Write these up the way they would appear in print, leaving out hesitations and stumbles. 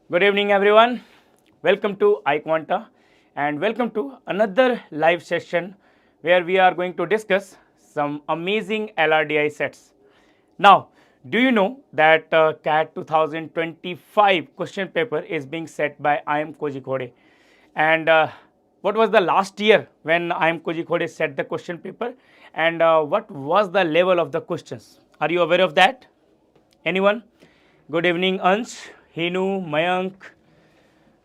Good evening, everyone. Welcome to iQuanta and welcome to another live session where we are going to discuss some amazing LRDI sets. Now, do you know that CAT 2025 question paper is being set by IM Kozhikode? And what was the last year when IM Kozhikode set the question paper? And what was the level of the questions? Are you aware of that? Anyone? Good evening, Ansh, Hinu, Mayank,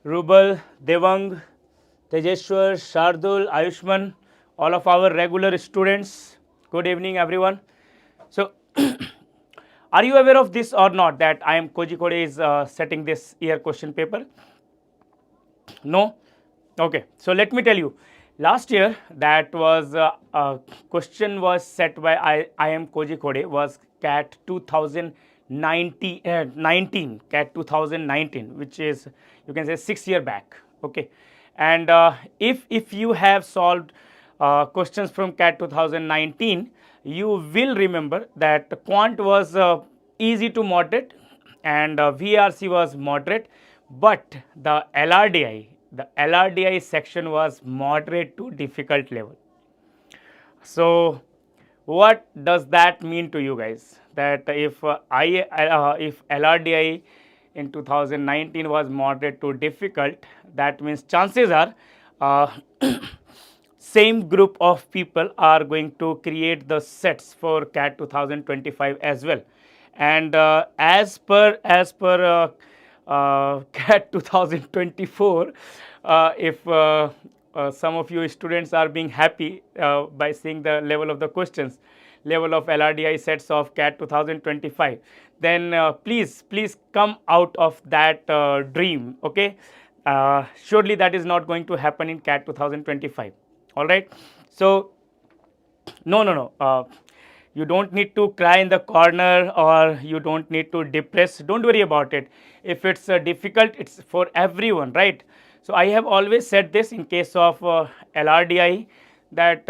Rubal, Devang, Tejeshwar, Shardul, Ayushman, all of our regular students. Good evening, everyone. So, are you aware of this or not that I am Kozhikode is setting this year question paper? No? Okay. So, let me tell you. Last year, that was a question was set by I am Kozhikode was CAT 2019, CAT 2019, which is you can say 6 year back. Okay, and if you have solved questions from CAT 2019, you will remember that quant was easy to moderate and VRC was moderate, but the LRDI section was moderate to difficult level. So, what does that mean to you guys? That if if LRDI in 2019 was moderate to difficult, that means chances are same group of people are going to create the sets for CAT 2025 as well. And as per CAT 2024, if some of you students are being happy by seeing the level of the questions, level of LRDI sets of CAT 2025, then please come out of that dream. Okay, surely that is not going to happen in CAT 2025. All right. So no. You don't need to cry in the corner or you don't need to depress. Don't worry about it. If it's difficult, it's for everyone, right? So I have always said this in case of LRDI that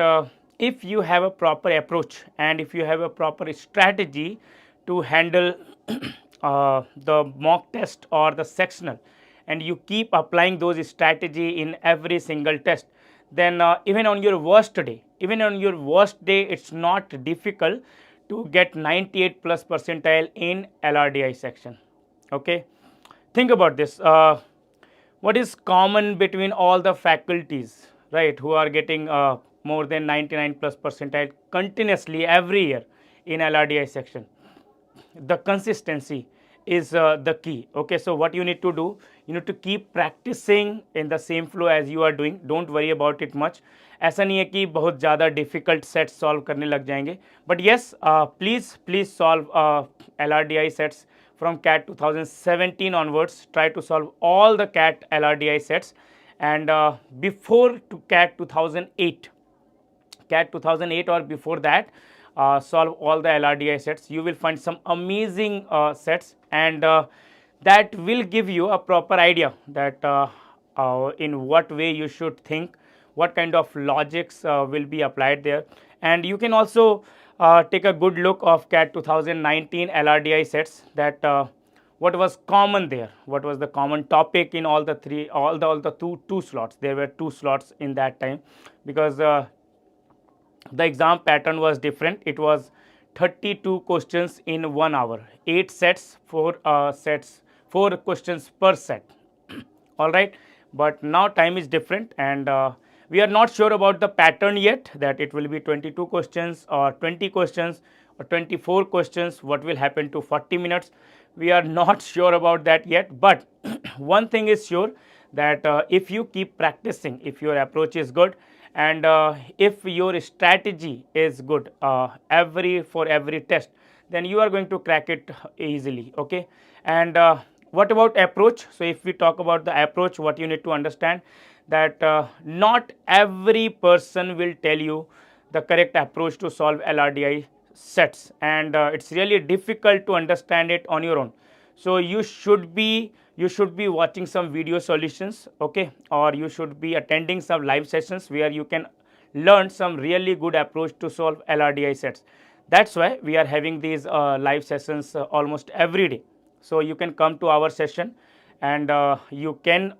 if you have a proper approach and if you have a proper strategy to handle the mock test or the sectional, and you keep applying those strategy in every single test, then even on your worst day, it's not difficult to get 98 plus percentile in LRDI section. Okay, think about this. What is common between all the faculties, right, who are getting more than 99 plus percentile continuously every year in LRDI section? The consistency is the key. Okay, so what you need to do, you need to keep practicing in the same flow as you are doing. Don't worry about it much. ऐसा नहीं है कि बहुत ज़्यादा difficult sets solve करने लग जाएंगे, but yes please solve LRDI sets from CAT 2017 onwards. Try to solve all the CAT LRDI sets, and before to CAT 2008, or before that, solve all the LRDI sets. You will find some amazing sets, and that will give you a proper idea that in what way you should think, what kind of logics will be applied there. And you can also take a good look of CAT 2019 LRDI sets, that what was common there, what was the common topic in all the two slots. There were two slots in that time, because the exam pattern was different. It was 32 questions in 1 hour, 8 sets, 4 questions per set. All right, but now time is different, and we are not sure about the pattern yet, that it will be 22 questions or 20 questions or 24 questions. What will happen to 40 minutes? We are not sure about that yet, but one thing is sure, that if you keep practicing, if your approach is good, and if your strategy is good for every test, then you are going to crack it easily. Okay, and what about approach? So if we talk about the approach, what you need to understand, that not every person will tell you the correct approach to solve LRDI sets, and it's really difficult to understand it on your own. So you should be watching some video solutions, okay, or you should be attending some live sessions where you can learn some really good approach to solve LRDI sets. That's why we are having these live sessions almost every day. So you can come to our session, and you can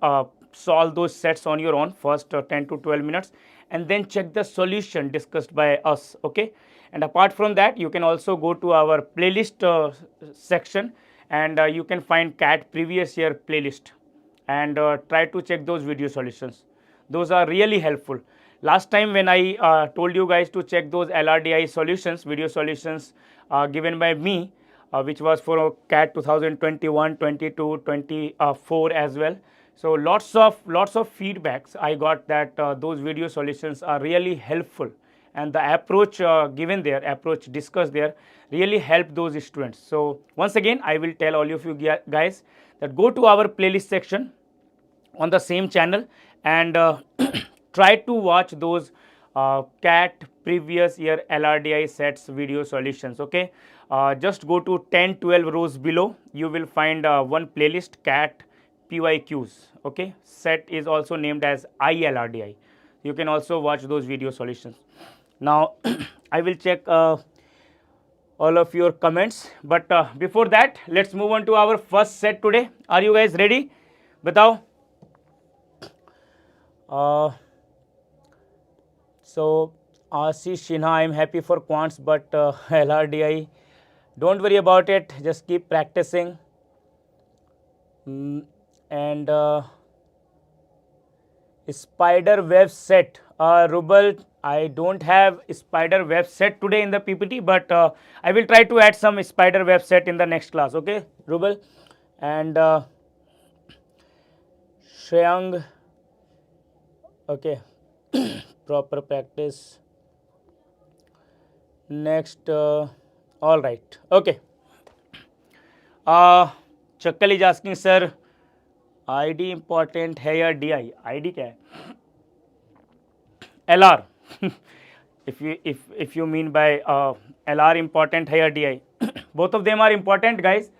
solve those sets on your own first 10 to 12 minutes, and then check the solution discussed by us. Okay, and apart from that, you can also go to our playlist section, and you can find CAT previous year playlist, and try to check those video solutions. Those are really helpful. Last time when I told you guys to check those LRDI solutions, video solutions given by me, which was for CAT 2021, 22, 24 as well. So lots of feedbacks I got that those video solutions are really helpful, and the approach given there, approach discussed there, really helped those students. So once again, I will tell all of you guys that go to our playlist section on the same channel, and try to watch those CAT previous year LRDI sets video solutions. Okay, just go to 10-12 rows below, you will find one playlist, CAT PYQs. Okay, set is also named as iLRDI. You can also watch those video solutions. Now I will check all of your comments, but before that, let's move on to our first set today. Are you guys ready? Batao. So Ashish Sinha, I am happy for quants, but LRDI, don't worry about it, just keep practicing. And spider web set, Rubal, I don't have spider web set today in the PPT, but I will try to add some spider web set in the next class. Okay, Rubal. And Shreyang, okay, proper practice. Next, all right, okay. Chakkal is asking, sir, ID important है या DI? ID क्या है? LR. if you mean by LR important है या DI? Both of them are important, guys.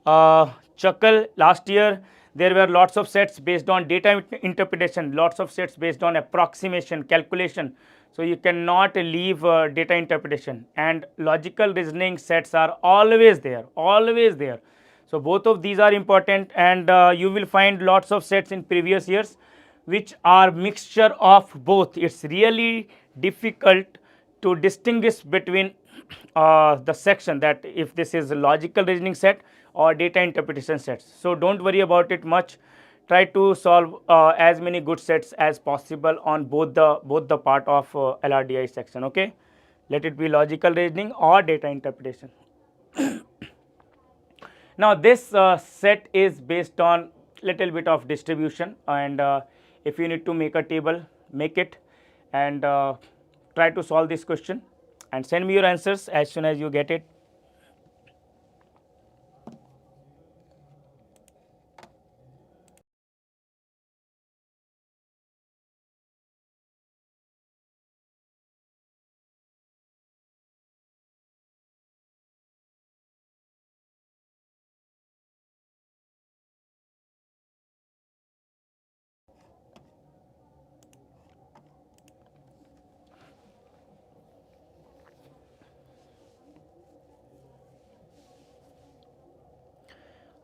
Chakkal, last year there were lots of sets based on data interpretation, lots of sets based on approximation, calculation. So you cannot leave data interpretation, and logical reasoning sets are always there, always there. So both of these are important, and you will find lots of sets in previous years which are mixture of both. It's really difficult to distinguish between the section, that if this is a logical reasoning set or data interpretation sets. So don't worry about it much. Try to solve as many good sets as possible on both the part of LRDI section. Okay, let it be logical reasoning or data interpretation. Now this set is based on little bit of distribution, and if you need to make a table, make it, and try to solve this question and send me your answers as soon as you get it.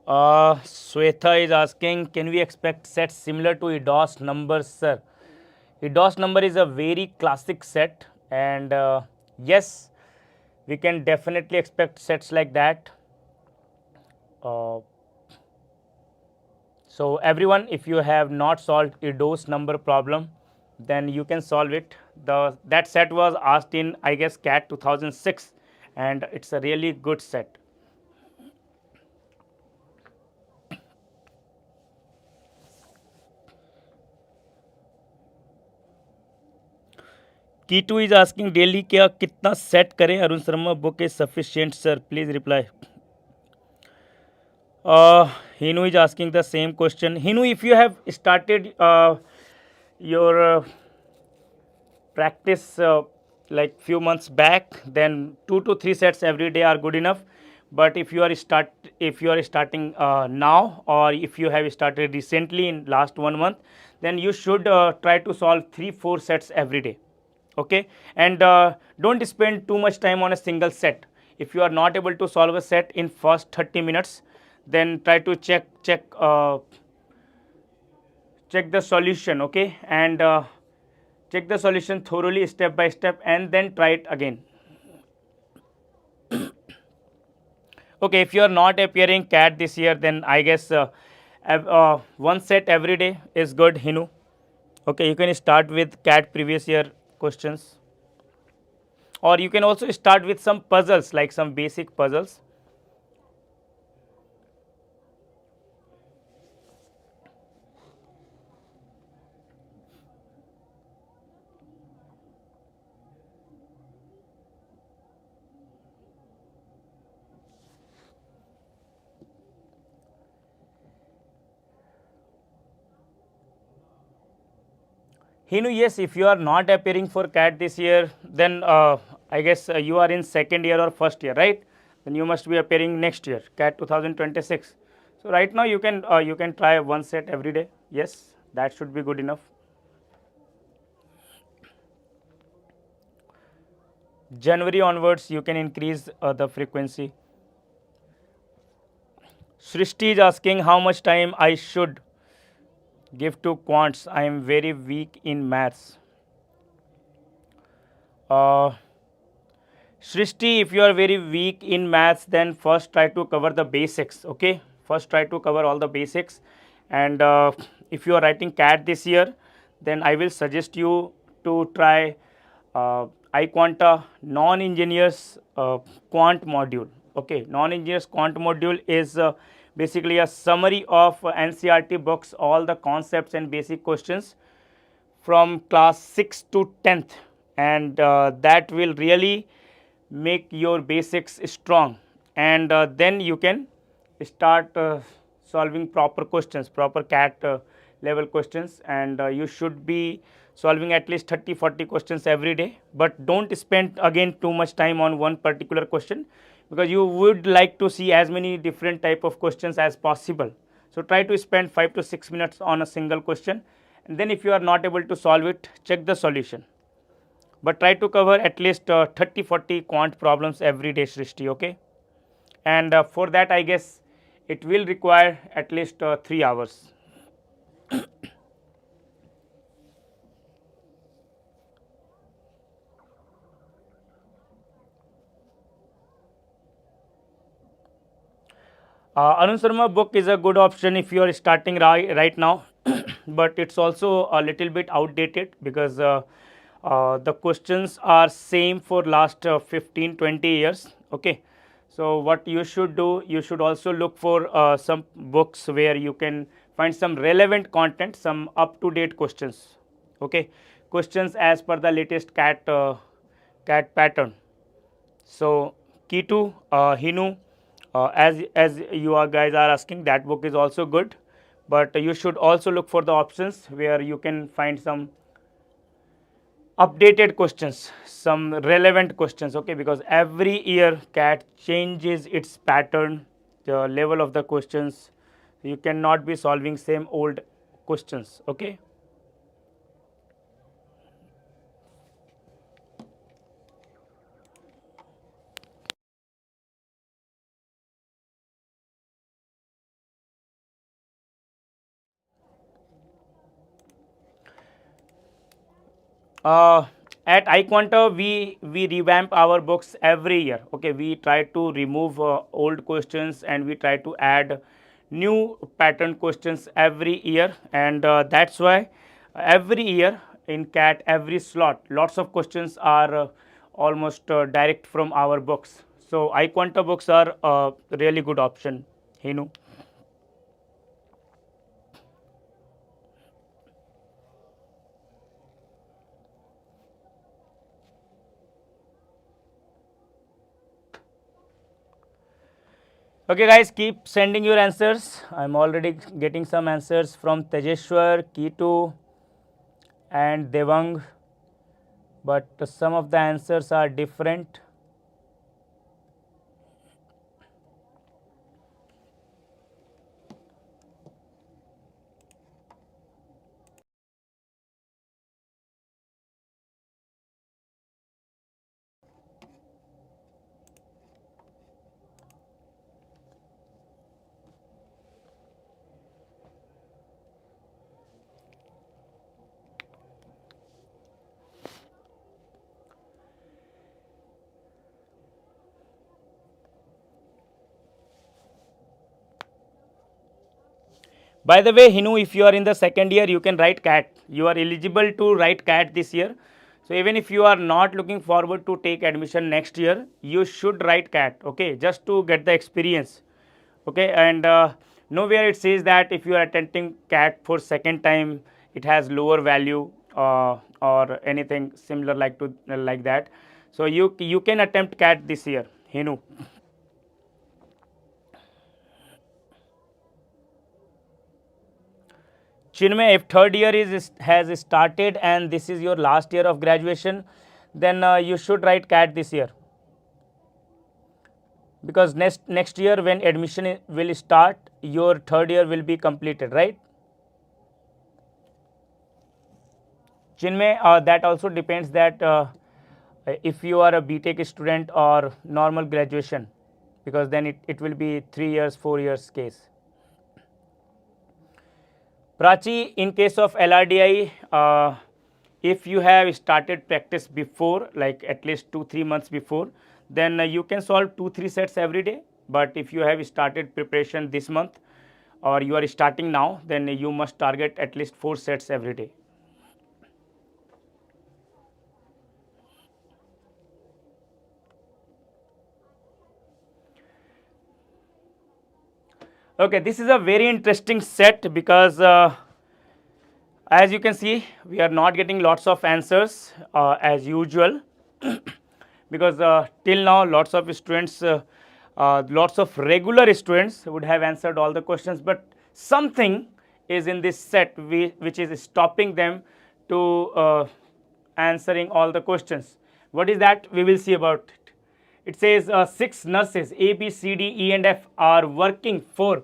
Swetha is asking, can we expect sets similar to EDOS numbers, sir? EDOS number is a very classic set, and yes, we can definitely expect sets like that. So everyone, if you have not solved EDOS number problem, then you can solve it. That set was asked in, I guess, CAT 2006, and it's a really good set. Kitu is asking, daily क्या कितना set करें? Arun Sharma book is sufficient, sir. Please reply. Hinu is asking the same question. Hinu, if you have started your practice like few months back, then 2 to 3 sets every day are good enough. But if you are starting now, or if you have started recently in last 1 month, then you should try to solve 3-4 sets every day. Okay, and don't spend too much time on a single set. If you are not able to solve a set in first 30 minutes, then try to check check the solution, okay, and check the solution thoroughly step by step and then try it again. Okay, if you are not appearing CAT this year, then I guess one set every day is good, Hinu. Okay, you can start with CAT previous year questions, or you can also start with some puzzles, like some basic puzzles. Hinu, yes, if you are not appearing for CAT this year, then I guess you are in second year or first year, right? Then you must be appearing next year, CAT 2026. So right now you can try one set every day. Yes, that should be good enough. January onwards, you can increase the frequency. Srishti is asking how much time I should give to quants. I am very weak in maths. Uh, Srishti, if you are very weak in maths, then first try to cover the basics. Okay, first try to cover all the basics, and if you are writing CAT this year, then I will suggest you to try iQuanta non-engineers quant module. Okay, non-engineers quant module is basically a summary of NCERT books, all the concepts and basic questions from class 6 to 10th, and that will really make your basics strong, and then you can start solving proper questions, proper CAT level questions, and you should be solving at least 30-40 questions every day, but don't spend again too much time on one particular question, because you would like to see as many different type of questions as possible. So try to spend 5 to 6 minutes on a single question, and then if you are not able to solve it, check the solution, but try to cover at least 30-40 quant problems every day, Srishti. Okay, and for that I guess it will require at least 3 hours. Arun Sharma book is a good option if you are starting right now, but it's also a little bit outdated, because the questions are same for last 15-20 years. Okay, so what you should do, you should also look for some books where you can find some relevant content, some up to date questions. Okay, questions as per the latest CAT pattern. So Kitu, Hinu, as you are guys are asking, that book is also good, but you should also look for the options where you can find some updated questions, some relevant questions. Okay, because every year CAT changes its pattern, the level of the questions. You cannot be solving same old questions. Okay. Uh, at iQuanta, we revamp our books every year. Okay, we try to remove old questions and we try to add new pattern questions every year, and that's why every year in CAT, every slot, lots of questions are almost direct from our books. So iQuanta books are a really good option, Hinu. Okay, guys, keep sending your answers. I'm already getting some answers from Tejeshwar, Kitu, and Devang, but some of the answers are different. By the way, Hinu, if you are in the second year, you can write CAT. You are eligible to write CAT this year. So even if you are not looking forward to take admission next year, you should write CAT, okay, just to get the experience, okay. And nowhere it says that if you are attempting CAT for second time, it has lower value or anything similar like that. So you can attempt CAT this year, Hinu. Chinmay, if third year has started and this is your last year of graduation, then you should write CAT this year, because next year when admission will start, your third year will be completed, right? Chinmay, that also depends that if you are a BTech student or normal graduation, because then it will be 3 years, 4 years case. Prachi, in case of LRDI, if you have started practice before, like at least 2-3 months before, then you can solve 2-3 sets every day. But if you have started preparation this month or you are starting now, then you must target at least 4 sets every day. Okay, this is a very interesting set because as you can see, we are not getting lots of answers as usual because till now lots of students, lots of regular students would have answered all the questions, but something is in this set which is stopping them to answering all the questions. What is that? We will see about it. It says 6 nurses A, B, C, D, E and F are working for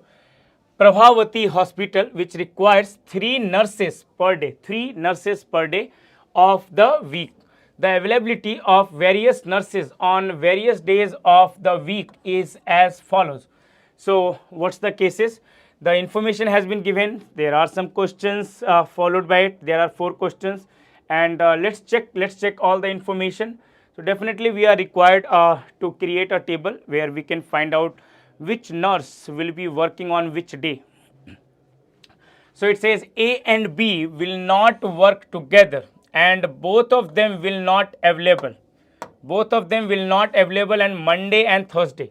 Prabhavati Hospital, which requires 3 nurses per day, 3 nurses per day of the week. The availability of various nurses on various days of the week is as follows. So, what's the cases? The information has been given. There are some questions followed by it. There are 4 questions, and let's check all the information. So, definitely we are required to create a table where we can find out which nurse will be working on which day. So it says A and B will not work together and both of them will not available. Both of them will not available on Monday and Thursday.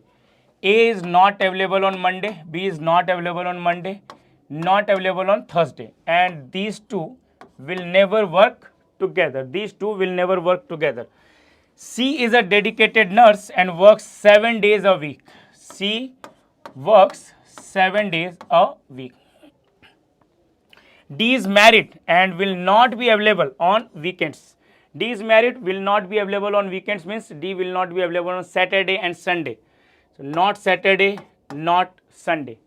A is not available on Monday, B is not available on Monday, not available on Thursday, and these two will never work together. These two will never work together. C is a dedicated nurse and works 7 days a week. C works 7 days a week. D is married and will not be available on weekends. D is married, will not be available on weekends means D will not be available on Saturday and Sunday. So, not Saturday, not Sunday,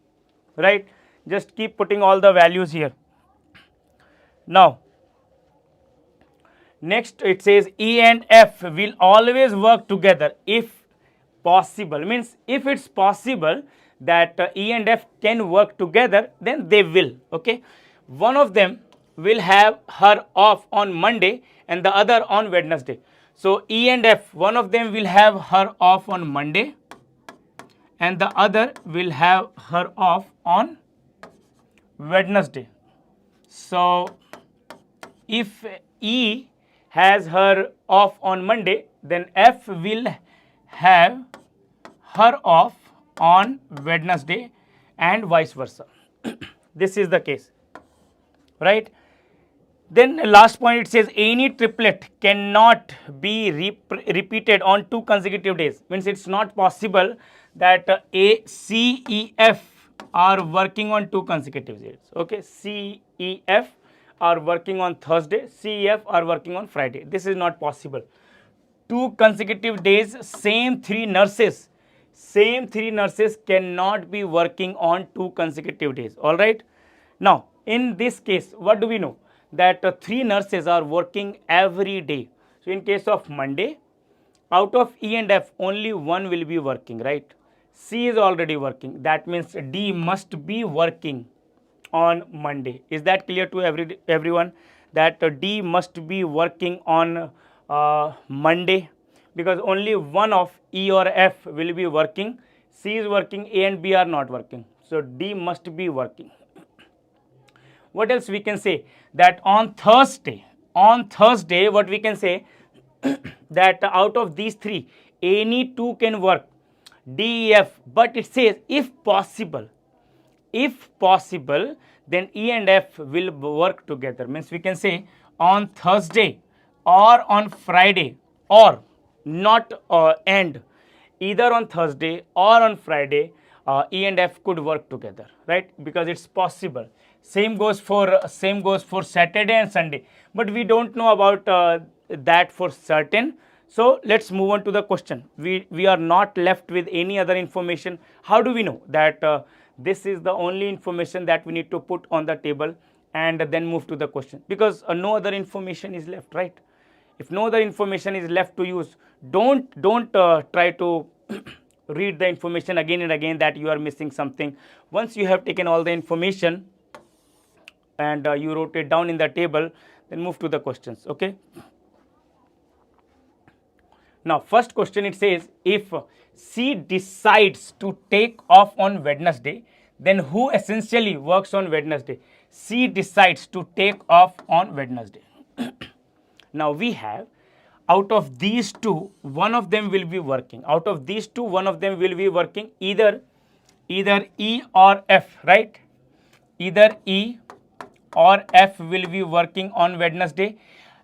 right? Just keep putting all the values here. Now, next it says E and F will always work together if possible, means if it's possible that E and F can work together, then they will, okay. One of them will have her off on Monday and the other on Wednesday. So, E and F, one of them will have her off on Monday and the other will have her off on Wednesday. So, if E has her off on Monday, then F will have her off on Wednesday and vice versa. This is the case, right? Then last point, it says any triplet cannot be repeated on 2 consecutive days. Means it's not possible that A, C, E, F are working on 2 consecutive days. Okay, C, E, F are working on Thursday, C, E, F are working on Friday. This is not possible. 2 consecutive days, same 3 nurses cannot be working on 2 consecutive days. All right. Now, in this case, what do we know? That 3 nurses are working every day. So, in case of Monday, out of E and F, only one will be working, right? C is already working. That means D must be working on Monday. Is that clear to everyone? That D must be working on Monday, because only one of E or F will be working. C is working, A and B are not working. So, D must be working. What else we can say? That on Thursday, what we can say, that out of these three, any two can work, D, E, F, but it says if possible, then E and F will work together. Means we can say on Thursday or on Friday, or not and either on Thursday or on Friday, E and F could work together, right? Because it's possible. Same goes for Saturday and Sunday, but we don't know about that for certain. So let's move on to the question. We are not left with any other information. How do we know that this is the only information that we need to put on the table and then move to the question? Because no other information is left, right? If no other information is left to use, don't try to read the information again and again that you are missing something. Once you have taken all the information and you wrote it down in the table, then move to the questions. Okay. Now, first question, it says, if C decides to take off on Wednesday, then who essentially works on Wednesday? C decides to take off on Wednesday. Now, we have, out of these two, one of them will be working. Out of these two, one of them will be working, either E or F, right? Either E or F will be working on Wednesday.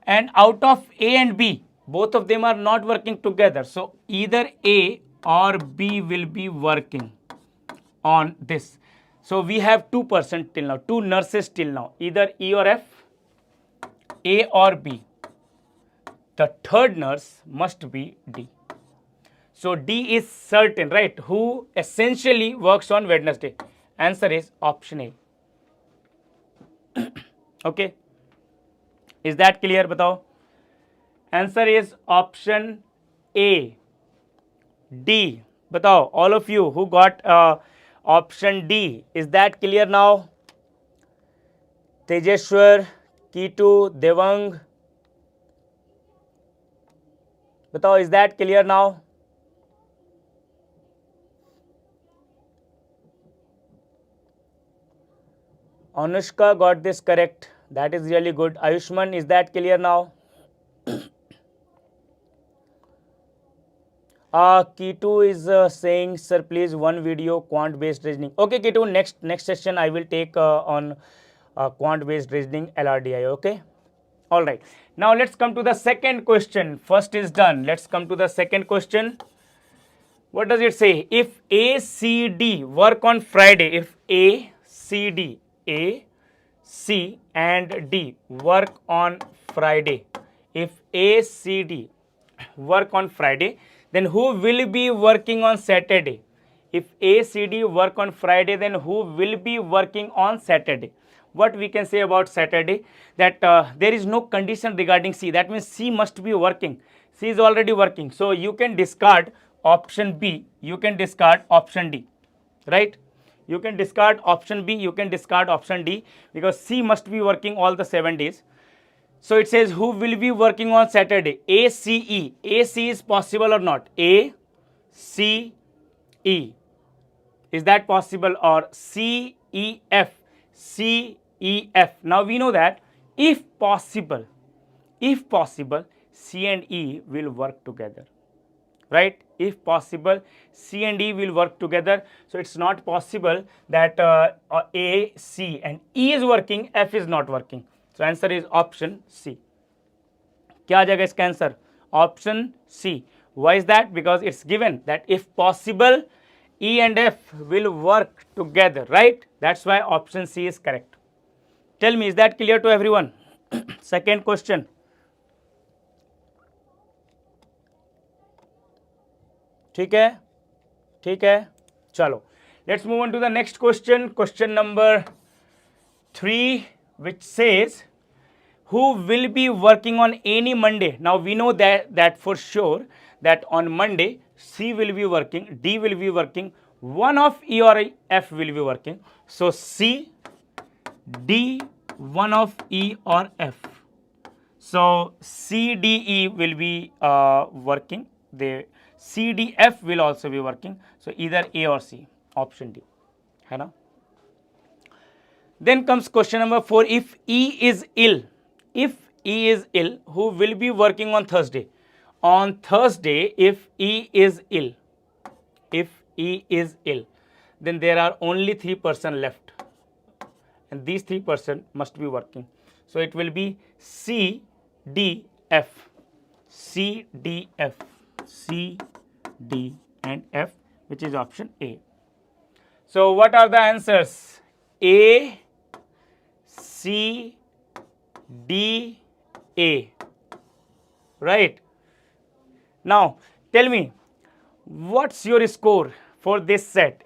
And out of A and B, both of them are not working together. So either A or B will be working on this. So we have 2% till now, 2 nurses till now, either E or F, A or B. The third nurse must be D. So D is certain, right? Who essentially works on Wednesday? Answer is option A. Okay. Is that clear? Batao. Answer is option A. D. Batao, all of you who got option D. Is that clear now? Tejeshwar, Kitu, Devang. Batao, is that clear now? Anushka got this correct. That is really good. Ayushman, is that clear now? Kitu is saying, sir, please one video quant based reasoning. Okay, Kitu, next session I will take on quant based reasoning LRDI. Okay. All right. Now let's come to the second question. First is done. Let's come to the second question. What does it say? If A, C, D work on Friday, if A, C and D work on Friday, if A, C, D work on Friday, then who will be working on Saturday? If A, C, D work on Friday, then who will be working on Saturday? What we can say about Saturday? That there is no condition regarding C. That means C must be working. C is already working. So you can discard option B. You can discard option D. Right? You can discard option B. You can discard option D, because C must be working all the 7 days. So it says who will be working on Saturday? A, C, E. A, C is possible or not? A, C, E. Is that possible? Or C, E, F. C, E, F. Now we know that if possible, C and E will work together. Right? If possible, C and E will work together. So it's not possible that A, C and E is working, F is not working. So answer is option C. क्या आ जाएगा इसका answer? Option C. Why is that? Because it's given that if possible, E and F will work together, right? That's why option C is correct. Tell me, is that clear to everyone? Second question. ठीक है, चलो. Let's move on to the next question. Question number 3, which says, who will be working on any Monday? Now we know that for sure that on Monday C will be working, D will be working, one of E or F will be working. So C, D, one of E or F. So C, D, E will be working. The C, D, F will also be working. So either A or C. Option D. है ना? Then comes question number 4. If E is ill, who will be working on Thursday? On Thursday, if E is ill, then there are only 3% left, and these 3% must be working. So it will be C, D, F, C, D, F, C, D, and F, which is option A. So what are the answers? A, C, D, A. Right. Now tell me, what's your score for this set?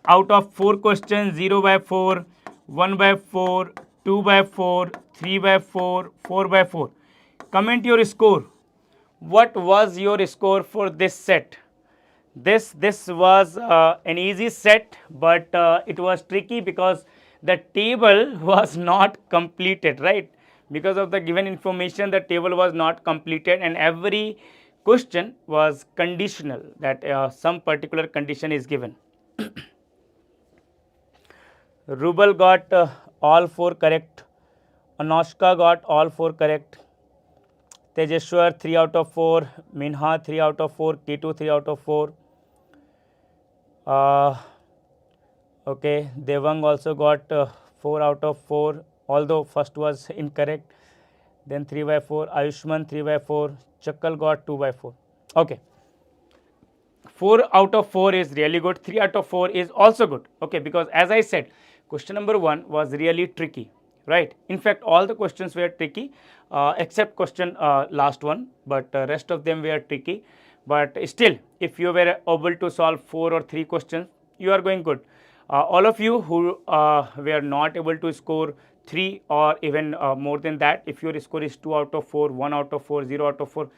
Out of 4 questions, 0 by 4, 1 by 4, 2 by 4, 3 by 4, 4 by 4. Comment your score. What was your score for this set? This was an easy set, but it was tricky because the table was not completed, right? Because of the given information, the table was not completed, and every question was conditional, that some particular condition is given. Rubal got all 4 correct. Anoshka got all 4 correct. Tejeshwar 3 out of 4. Minha 3 out of 4. K2 3 out of 4. Okay, Devang also got 4 out of 4, although first was incorrect. Then 3 by 4. Ayushman 3 by 4. Chakal got 2 by 4. Okay. 4 out of 4 is really good. 3 out of 4 is also good. Okay, because as I said, question number 1 was really tricky, right? In fact, all the questions were tricky, except question last one, but rest of them were tricky. But still, if you were able to solve 4 or 3 questions, you are going good. All of you who were not able to score 3 or even more than that, if your score is 2 out of 4, 1 out of 4, 0 out of 4,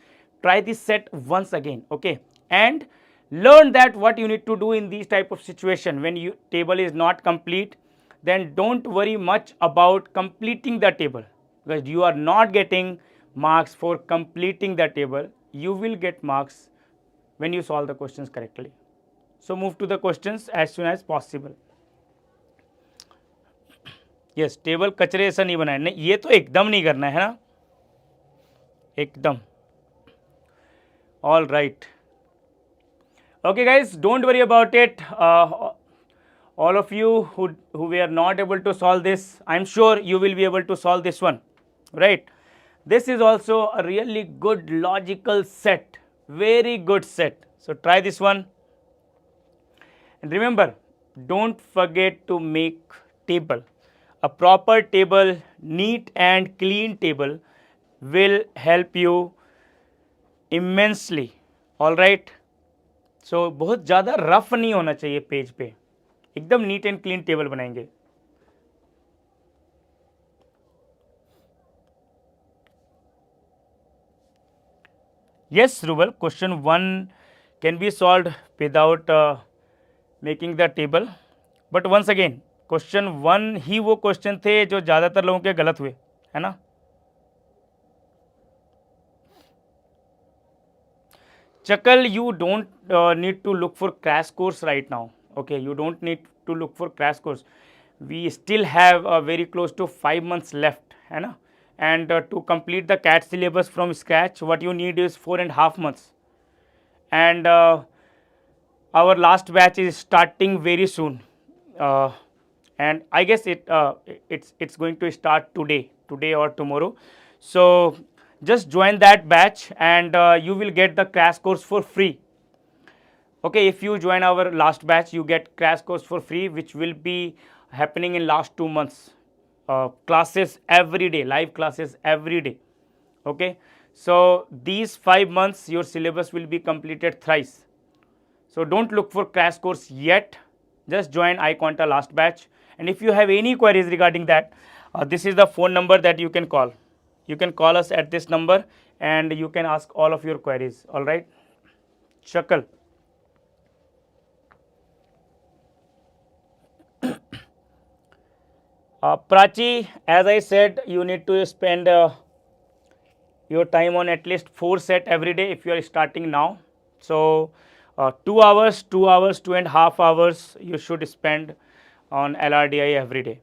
try this set once again, okay? And learn that what you need to do in these type of situation. When your table is not complete, then don't worry much about completing the table, because you are not getting marks for completing the table. You will get marks when you solve the questions correctly. So move to the questions as soon as possible. Yes, table कचरे ऐसा नहीं बनाए, नहीं ये तो एकदम नहीं करना है ना, एकदम. All right. Okay guys, don't worry about it. All of you who were not able to solve this, I'm sure you will be able to solve this one, right? This is also a really good logical set, very good set. So try this one. And remember, don't forget to make table. A proper table, neat and clean table will help you immensely. All right. So बहुत ज़्यादा rough नहीं होना चाहिए page पे, एकदम neat and clean table बनाएंगे. Yes, Rubal, question 1 can be solved without making the table. But once again, question 1 ही वो question थे जो ज़्यादातर लोगों के गलत हुए, है ना? Chakal, you don't need to look for crash course right now. Okay, you don't need to look for crash course. We still have very close to 5 months left, है ना? And to complete the CAT syllabus from scratch, what you need is 4.5 months. And our last batch is starting very soon. And I guess it's going to start today or tomorrow. So just join that batch and you will get the crash course for free. Okay, if you join our last batch, you get crash course for free, which will be happening in last 2 months. Classes every day, live classes every day. Okay, so these 5 months your syllabus will be completed thrice. So don't look for crash course yet. Just join iQuanta last batch. And if you have any queries regarding that, this is the phone number that you can call. You can call us at this number and you can ask all of your queries. All right. Shakal. Prachi, as I said, you need to spend your time on at least 4 set every day if you are starting now. So 2 hours, 2.5 hours you should spend on LRDI every day.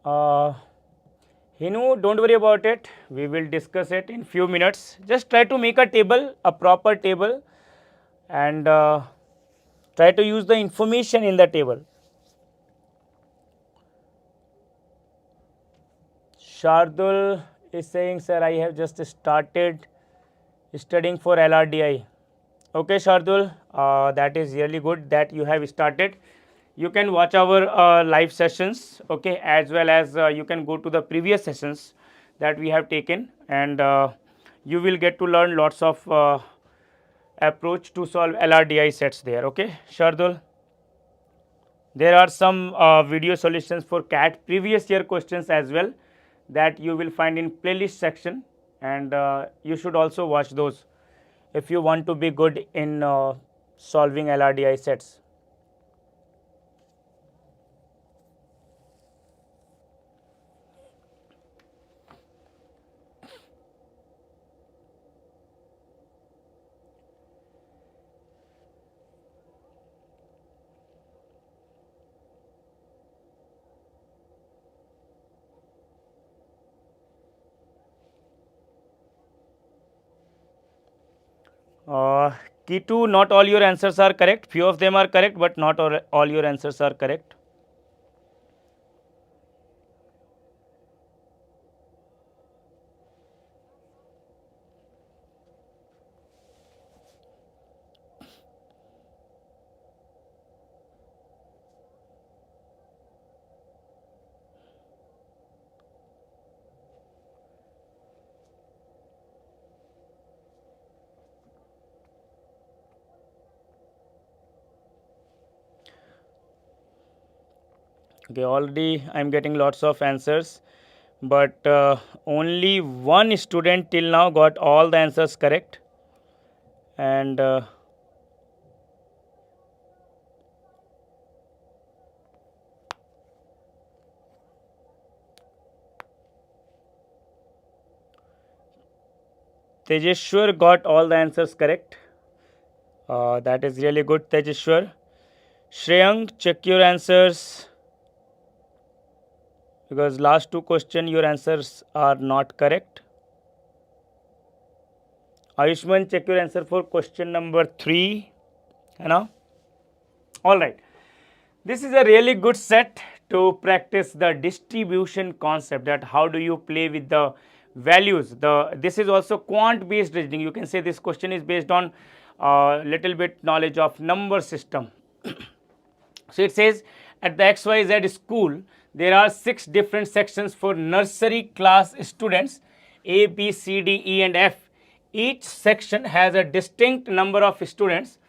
Uh, Hinu, don't worry about it. We will discuss it in few minutes. Just try to make a table, a proper table, and try to use the information in the table. Shardul is saying, sir, I have just started studying for LRDI. Okay, Shardul, that is really good that you have started. You can watch our live sessions, okay, as well as you can go to the previous sessions that we have taken, and you will get to learn lots of approach to solve LRDI sets there. Okay, Shardul. There are some video solutions for CAT previous year questions as well that you will find in playlist section, and you should also watch those if you want to be good in solving LRDI sets. Key 2, not all your answers are correct. Few of them are correct, but not all your answers are correct. Okay, already I am getting lots of answers, but only one student till now got all the answers correct, and Tejeshwar got all the answers correct. That is really good, Tejeshwar. Shreyang, check your answers, because last two question your answers are not correct. Ayushman, check your answer for question number 3. You know? All right. This is a really good set to practice the distribution concept, that how do you play with the values. This is also quant based reasoning. You can say this question is based on little bit knowledge of number system. So it says at the XYZ school there are 6 different sections for nursery class students A, B, C, D, E and F. Each section has a distinct number of students.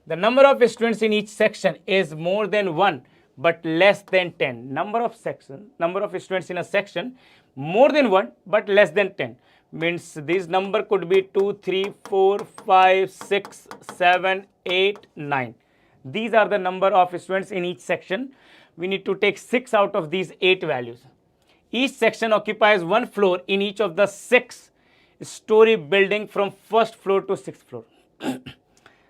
The number of students in each section is more than 1 but less than 10. Number of students in a section more than 1 but less than 10 means this number could be 2, 3, 4, 5, 6, 7, 8, 9. These are the number of students in each section. We need to take 6 out of these 8 values. Each section occupies 1 floor in each of the 6 story building from first floor to 6th floor.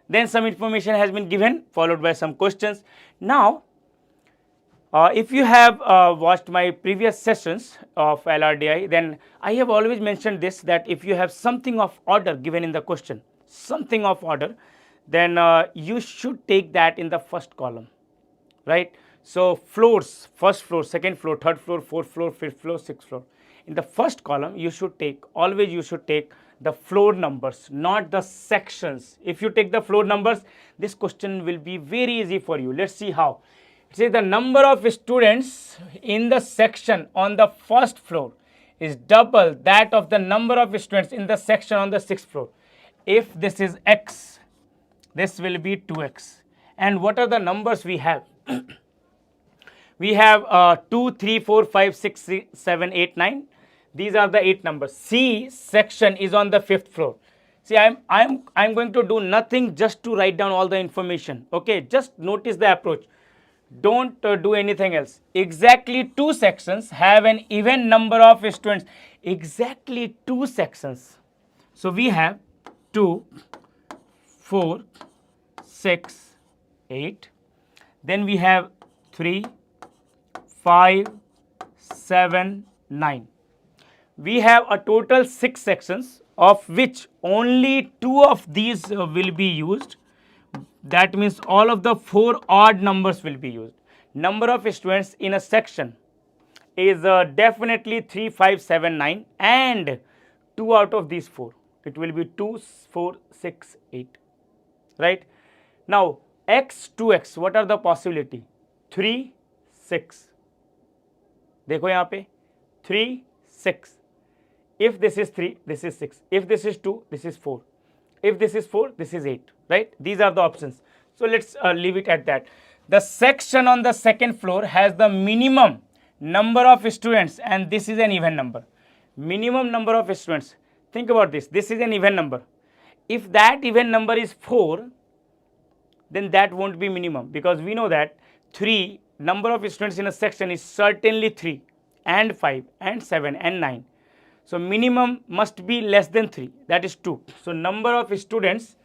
Then some information has been given followed by some questions. Now, if you have watched my previous sessions of LRDI, then I have always mentioned this, that if you have something of order given in the question, something of order, then you should take that in the first column, right? So floors, first floor, second floor, third floor, fourth floor, fifth floor, sixth floor. In the first column, you should take, always you should take the floor numbers, not the sections. If you take the floor numbers, this question will be very easy for you. Let's see how. It says the number of students in the section on the first floor is double that of the number of students in the section on the 6th floor. If this is x, this will be 2x. And what are the numbers we have? We have 2, 3, 4, 5, 6, 7, 8, 9. These are the 8 numbers. C section is on the 5th floor. See, I'm going to do nothing just to write down all the information. Okay, just notice the approach. Don't do anything else. Exactly 2 sections have an even number of students. Exactly 2 sections. So we have 2, 4, 6, 8. Then we have 3, 5, 7, 9. We have a total 6 sections, of which only 2 of these will be used. That means all of the 4 odd numbers will be used. Number of students in a section is definitely 3, 5, 7, 9, and 2 out of these 4. It will be 2, 4, 6, 8. Right? Now, x, 2x, what are the possibility? 3, 6. देखो यहाँ पे 3, 6. If this is 3, this is 6. If this is 2, this is 4. If this is 4, this is 8. Right? These are the options. So let's leave it at that. The section on the second floor has the minimum number of students, and this is an even number. Minimum number of students. Think about this. This is an even number. If that even number is 4, then that won't be minimum, because we know that 3 number of students in a section is certainly 3 and 5 and 7 and 9. So minimum must be less than 3, that is 2. So number of students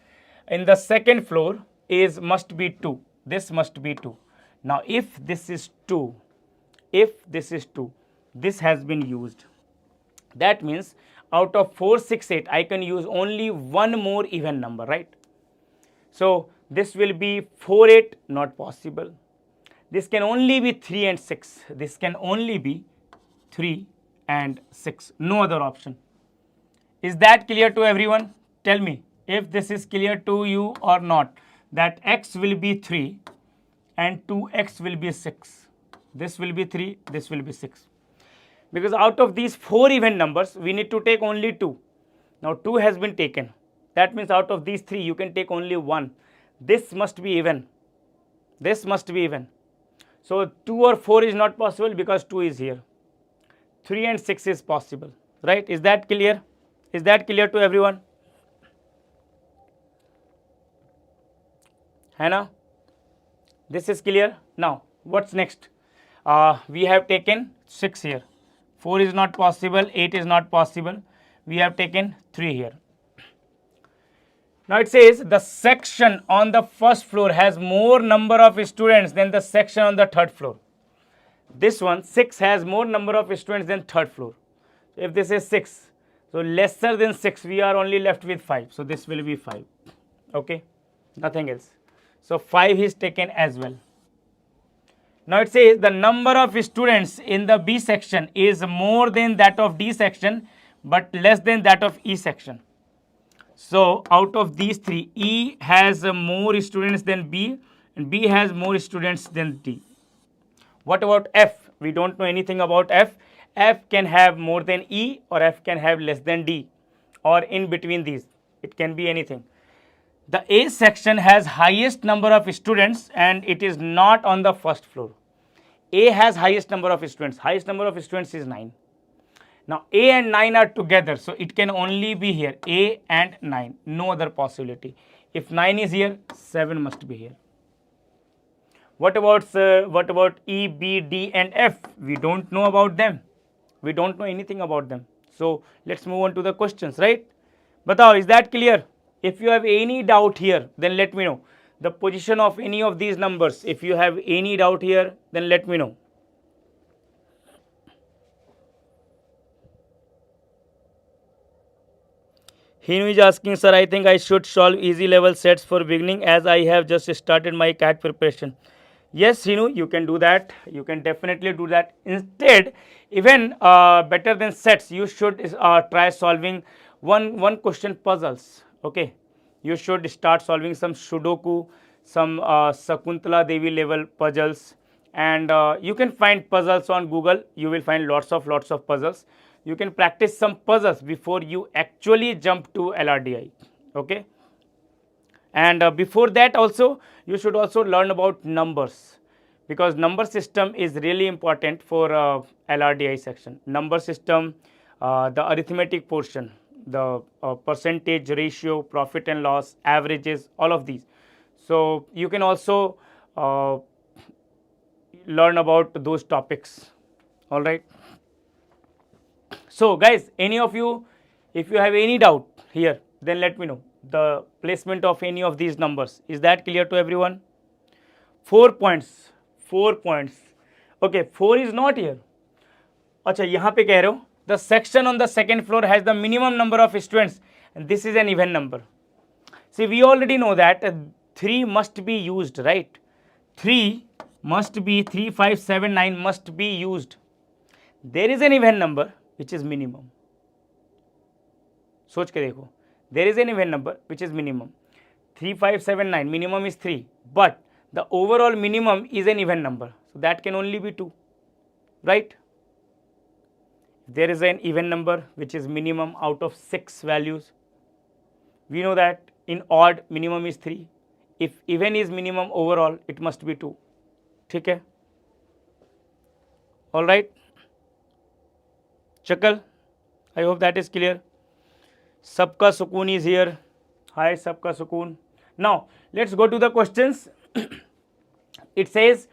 in the second floor is must be 2. This must be 2. Now if this is 2, this has been used. That means out of 4, 6, 8, I can use only one more even number, right? So this will be 4, 8, not possible. This can only be 3 and 6. This can only be 3 and 6. No other option. Is that clear to everyone? Tell me if this is clear to you or not. That x will be 3 and 2x will be 6. This will be 3, this will be 6. Because out of these 4 even numbers, we need to take only 2. Now 2 has been taken. That means out of these 3, you can take only 1. This must be even. This must be even. So 2 or 4 is not possible because 2 is here. 3 and 6 is possible. Right? Is that clear? Is that clear to everyone? Hannah? This is clear? Now, what's next? We have taken 6 here. 4 is not possible. 8 is not possible. We have taken 3 here. Now it says the section on the first floor has more number of students than the section on the third floor. This one, 6, has more number of students than third floor. If this is 6, so lesser than 6, we are only left with 5. So this will be 5. Okay, nothing else. So 5 is taken as well. Now it says the number of students in the B section is more than that of D section, but less than that of E section. So out of these 3, E has more students than B, and B has more students than D. What about F? We don't know anything about F. F can have more than E, or F can have less than D, or in between these. It can be anything. The A section has highest number of students, and it is not on the first floor. A has highest number of students. Highest number of students is 9. Now A and 9 are together, so it can only be here. A and 9, no other possibility. If 9 is here, 7 must be here. What about E, B, D, and F? We don't know about them. We don't know anything about them. So let's move on to the questions, right? Batao, is that clear? If you have any doubt here, then let me know. The position of any of these numbers. If you have any doubt here, then let me know. Hinu is asking, sir, I think I should solve easy level sets for beginning as I have just started my CAT preparation. Yes, Hinu, you can do that. You can definitely do that. Instead, even better than sets, you should try solving one question puzzles. Okay, you should start solving some Sudoku, some Sakuntala Devi level puzzles, and you can find puzzles on Google. You will find lots of puzzles. You can practice some puzzles before you actually jump to LRDI. Okay, and before that also you should also learn about numbers, because number system is really important for LRDI section. Number system, the arithmetic portion, the percentage ratio, profit and loss, averages, all of these. So you can also learn about those topics. All right. So guys, any of you, if you have any doubt here, then let me know the placement of any of these numbers. Is that clear to everyone? 4 points. 4 points. Okay, 4 is not here. अच्छा यहाँ पे कह रहे हो the section on the second floor has the minimum number of students and this is an even number. See, we already know that 3 must be used, right? 3 must be 3, 5, 7, 9 must be used. There is an even number which is minimum. सोच के देखो, there is an even number which is minimum. 3, 5, 7, 9, minimum is 3, but the overall minimum is an even number. So that can only be 2, right? There is an even number which is minimum out of 6 values. We know that in odd minimum is 3. If even is minimum overall, it must be 2. ठीक है? All right. Chakal, I hope that is clear. Sabka Sukoon is here. Hi, Sabka Sukoon. Now, let's go to the questions. It says,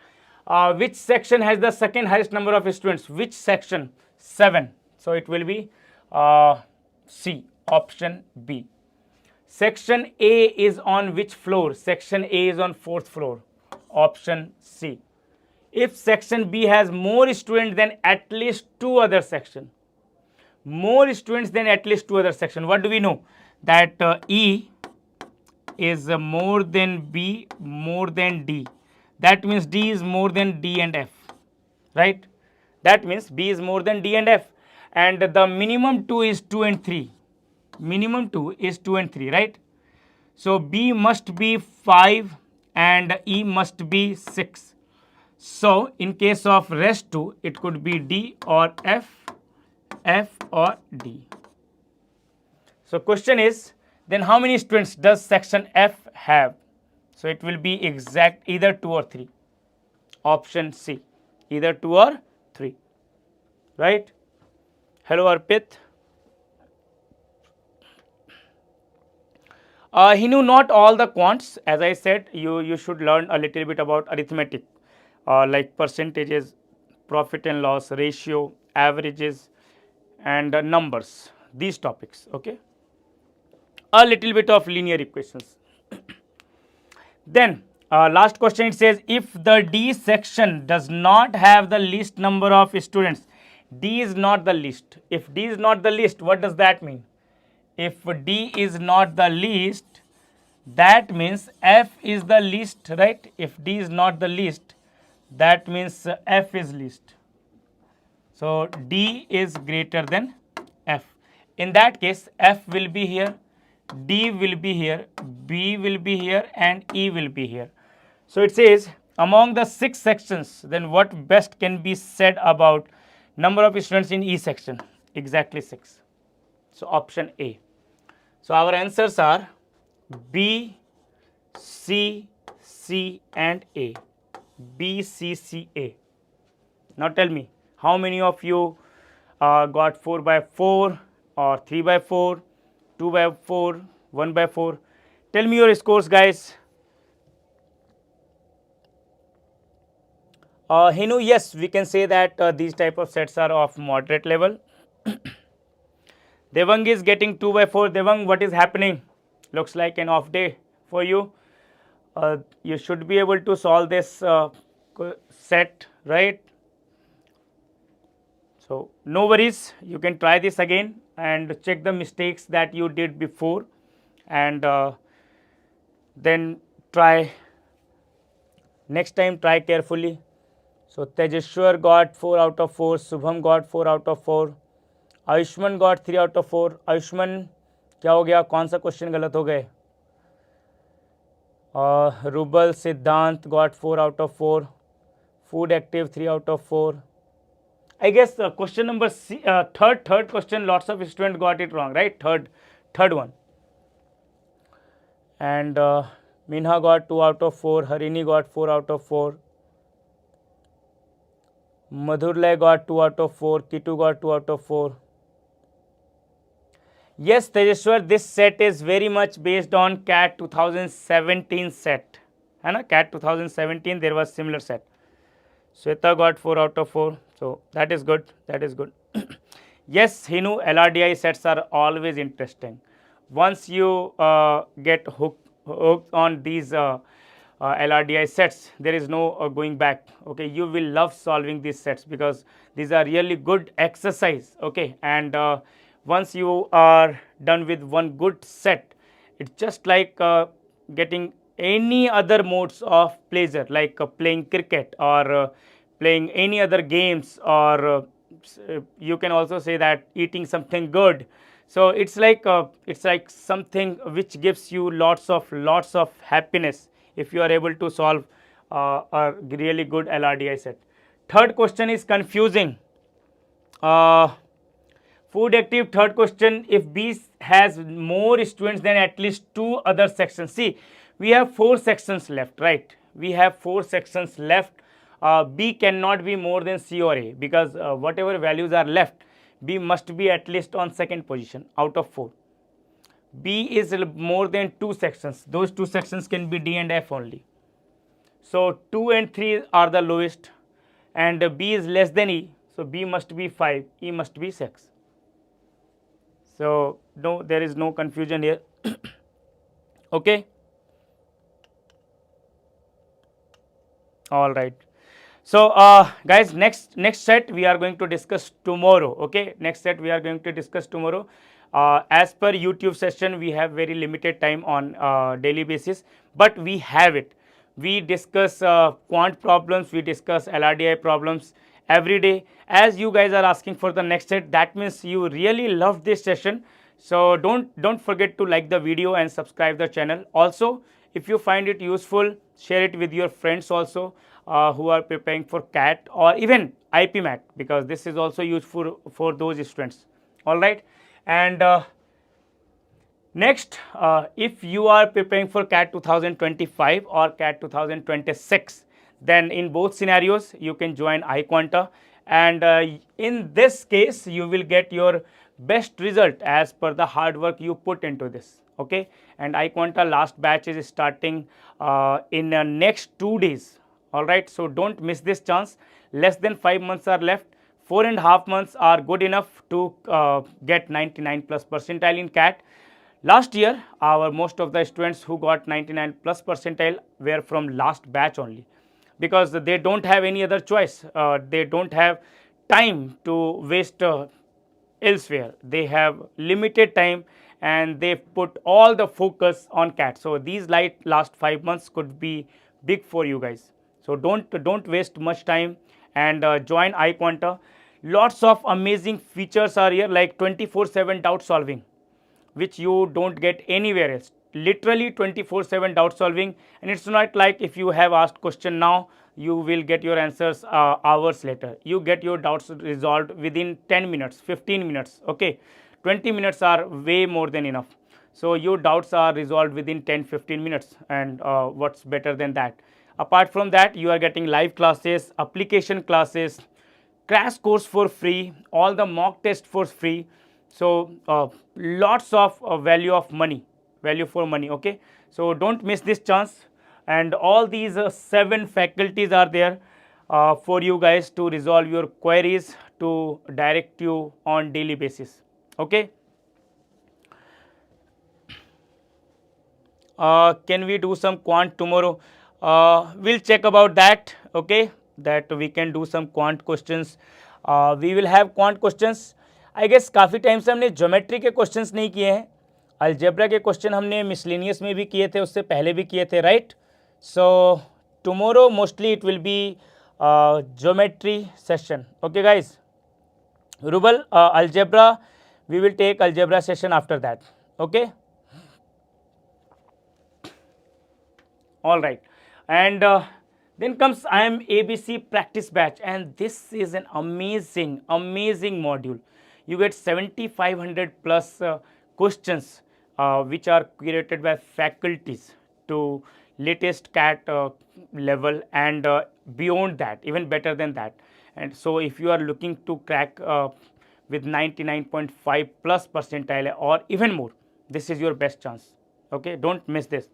which section has the second highest number of students? Which section? 7. So, it will be C, option B. Section A is on which floor? Section A is on 4th floor. Option C. If section B has more students than at least 2 other sections. More students than at least 2 other sections. What do we know? That E is more than B, more than D. That means D is more than D and F. Right? That means B is more than D and F. And the minimum 2 is 2 and 3. Minimum 2 is 2 and 3, right? So B must be 5 and E must be 6. So in case of rest 2, it could be D or F, F or D. So question is, then how many students does section F have? So it will be exact either 2 or 3. Option C, either 2 or 3, right? Hello Arpit. He knew not all the quants. As I said, you should learn a little bit about arithmetic, like percentages, profit and loss, ratio, averages, and numbers. These topics, okay? A little bit of linear equations. Then, last question, it says, if the D section does not have the least number of students, D is not the least. If D is not the least, what does that mean? If D is not the least, that means F is the least, right? If D is not the least, that means F is least. So D is greater than F. In that case, F will be here, D will be here, B will be here, and E will be here. So it says, among the 6 sections, then what best can be said about number of students in E section? Exactly 6. So option A. So our answers are B, C, C and A. B, C, C, A. Now tell me, how many of you got 4 by 4 or 3 by 4, 2 by 4, 1 by 4? Tell me your scores, guys. Hinu, yes, we can say that these type of sets are of moderate level. Devang is getting 2 by 4. Devang, what is happening? Looks like an off day for you. You should be able to solve this set, right? So no worries, you can try this again and check the mistakes that you did before, and then try next time, try carefully. So Tejeshwar got 4 out of 4, Subham got 4 out of 4, Ayushman got 3 out of 4. Ayushman क्या हो गया, कौन सा question गलत हो गए? Rubal Siddhant got 4 out of 4, food active 3 out of 4. I guess question number third question lots of student got it wrong, right? Third one. And Meena got 2 out of 4, Harini got 4 out of 4, Madhurlay got 2 out of 4, Kitu got 2 out of 4. Yes, Tejeshwar, this set is very much based on CAT 2017 set. है ना? CAT 2017 there was similar set. Sweta got 4 out of 4. So that is good. That is good. Yes, Hinu, LRDI sets are always interesting. Once you get hooked on these LRDI sets, there is no going back. Okay, you will love solving these sets because these are really good exercise. Okay, and once you are done with one good set, it's just like getting any other modes of pleasure, like playing cricket or playing any other games, or you can also say that eating something good. So it's like something which gives you lots of happiness if you are able to solve a really good LRDI set. Third question is confusing. uh, Food active, third question, if B has more students than at least two other sections. See, we have four sections left, right? We have four sections left. B cannot be more than C or A because whatever values are left, B must be at least on second position out of four. B is more than two sections. Those two sections can be D and F only. So 2 and 3 are the lowest, and B is less than E. So B must be 5, E must be 6. So no, there is no confusion here. Okay. All right. So guys, next set we are going to discuss tomorrow. Okay, next set we are going to discuss tomorrow. As per YouTube session, we have very limited time on daily basis, but we have it. We discuss quant problems, we discuss LRDI problems every day. As you guys are asking for the next set, that means you really love this session. So don't forget to like the video and subscribe the channel. Also, if you find it useful, share it with your friends also who are preparing for CAT or even IPMAT, because this is also useful for those students. All right. And next, if you are preparing for CAT 2025 or CAT 2026, then in both scenarios you can join iQuanta, and in this case you will get your best result as per the hard work you put into this. Okay, and iQuanta last batch is starting in next 2 days. All right, so don't miss this chance. Less than 5 months are left. 4.5 months are good enough to get 99 plus percentile in CAT. Last year, our most of the students who got 99 plus percentile were from last batch only, because they don't have any other choice. They don't have time to waste elsewhere. They have limited time and they put all the focus on CAT. So these last 5 months could be big for you guys. So don't waste much time and join iQuanta. Lots of amazing features are here, like 24/7 doubt solving, which you don't get anywhere else. Literally 24/7 doubt solving, and it's not like if you have asked question now, you will get your answers hours later. You get your doubts resolved within 10 minutes, 15 minutes. Okay, 20 minutes are way more than enough. So your doubts are resolved within 10-15 minutes, and what's better than that? Apart from that, you are getting live classes, application classes, crash course for free, all the mock test for free. So lots of value for money. Okay, so don't miss this chance, and all these 7 faculties are there for you guys to resolve your queries, to direct you on daily basis. Okay. Can we do some quant tomorrow? We'll check about that. Okay, that we can do some quant questions. We will have quant questions. I guess काफ़ी time से हमने geometry के questions नहीं किए हैं. Algebra के question हमने miscellaneous में भी किए थे, उससे पहले भी किए थे, right? So tomorrow mostly it will be geometry session. Okay guys, Rubal, algebra, we will take algebra session after that. Okay. All right, and then comes I am ABC practice batch, and this is an amazing module. You get 7,500 plus questions which are curated by faculties to latest CAT level, and beyond that, even better than that. And so if you are looking to crack with 99.5 plus percentile or even more, this is your best chance. Okay, don't miss this.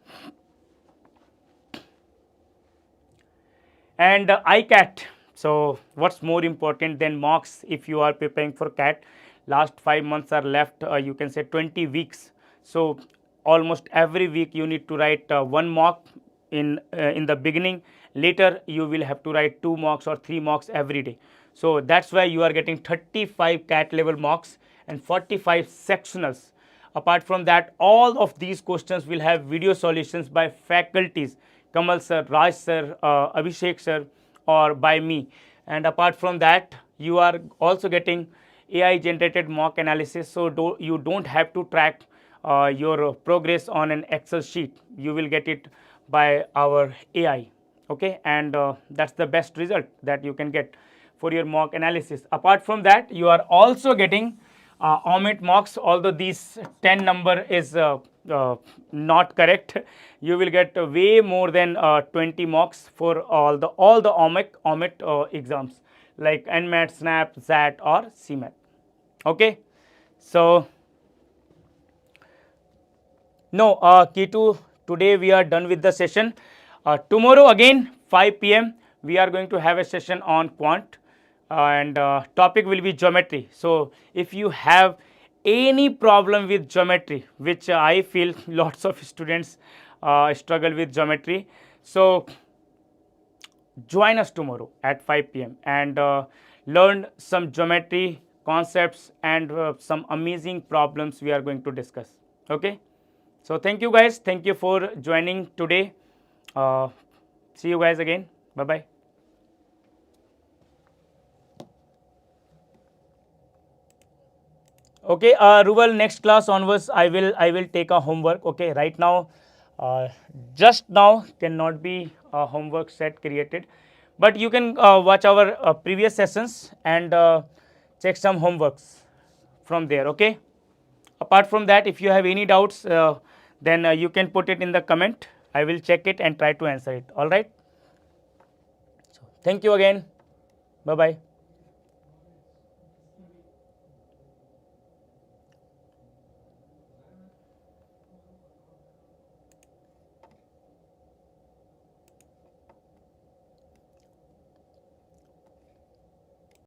And iCat. So what's more important than mocks if you are preparing for CAT? Last 5 months are left, you can say 20 weeks. So almost every week you need to write one mock, in the beginning. Later you will have to write 2 mocks or 3 mocks every day. So that's why you are getting 35 CAT level mocks and 45 sectionals. Apart from that, all of these questions will have video solutions by faculties, Kamal sir, Raj sir, Abhishek sir, or by me. And apart from that, you are also getting AI generated mock analysis, so you don't have to track your progress on an Excel sheet. You will get it by our AI. Okay, and that's the best result that you can get for your mock analysis. Apart from that, you are also getting omit mocks. Although these 10 number is not correct, you will get way more than 20 mocks for all the omit exams like NMAT, SNAP, ZAT, or CMAT. Okay, so no, Kitu, today we are done with the session. Tomorrow again 5 p.m. we are going to have a session on quant, and topic will be geometry. So if you have any problem with geometry, which I feel lots of students struggle with geometry, so join us tomorrow at 5 p.m. and learn some geometry concepts and some amazing problems we are going to discuss. Okay, so thank you guys, thank you for joining today. See you guys again. Bye bye. Okay, Ruval, next class onwards I will take a homework. Okay, right now just now cannot be a homework set created, but you can watch our previous sessions and check some homeworks from there. Okay, apart from that, if you have any doubts, then you can put it in the comment. I will check it and try to answer it. All right, so thank you again. Bye bye.